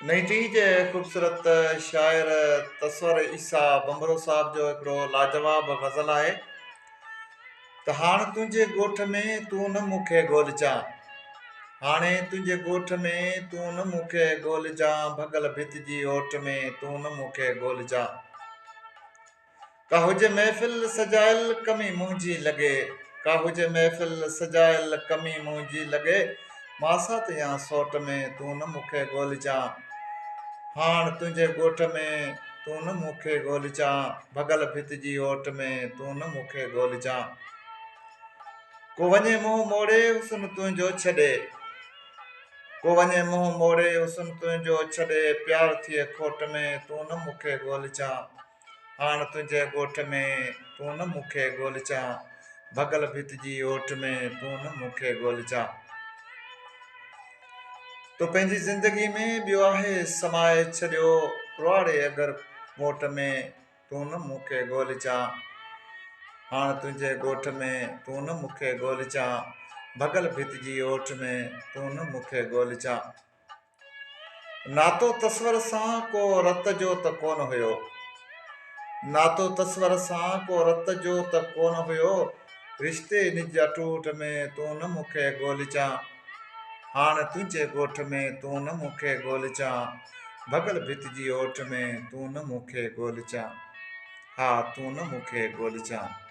Ninety जे ख़ूबसूरत शाइर तस्वर ईसा बंबरो साहब जो हिकिड़ो लाजवाब ग़ज़ल आहे त हाणे तुंहिंजे ॻोठ में तूं न मूंखे ॻोल्हिजां। हाणे तुंहिंजे ॻोठ में तूं न मूंखे ॻोल्हिजां, भॻल भित जी ओट में तूं न मूंखे ॻोल्हिजां। का हुजे महफ़िल सजायल कमी मुंहिंजी लॻे, का हुजे महफ़िल सजायल कमी मुंहिंजी लॻे, मासात या सोट में तूं न मूंखे ॻोल्हिजां। हाण तुंहिंजे ॻोठ में तूं न मूंखे ॻोल्हिजां, भॻल भित जी ओट में तूं न मूंखे ॻोल्हिजां। को वञे मुंहुं मोड़े हुस्न तुंहिंजो छॾे, को वञे मुंहुं मोड़े हुस्न तुंहिंजो छॾे, प्यार थिए खोट में तूं न मूंखे ॻोल्हिजां। हाण तुंहिंजे ॻोठ में तूं न मूंखे ॻोल्हिजां, भॻल भित जी ओट में तूं न मूंखे ॻोल्हिजां। तो पंहिंजी ज़िंदगी में ॿियो आहे समाए छॾियो, पुराणे अगरि मोट में तूं न मूंखे ॻोल्हिजां। हाण तुंहिंजे ॻोठ में तूं न मूंखे ॻोल्हिजां, भॻल भित जी ओट में तूं न मूंखे ॻोल्हिजां। नातो तस्वर सां को रत जो त कोन हुयो, नातो तस्वर सां को रत जो त कोन हुयो, रिश्ते निज अटूट में तूं न मूंखे ॻोल्हिजां। हाण तुंहिंजे ॻोठ में तूं न मूंखे ॻोल्हिजां, भॻल भित जी ओट में तूं न मूंखे ॻोल्हिजां। हा तूं न मूंखे ॻोल्हिजां।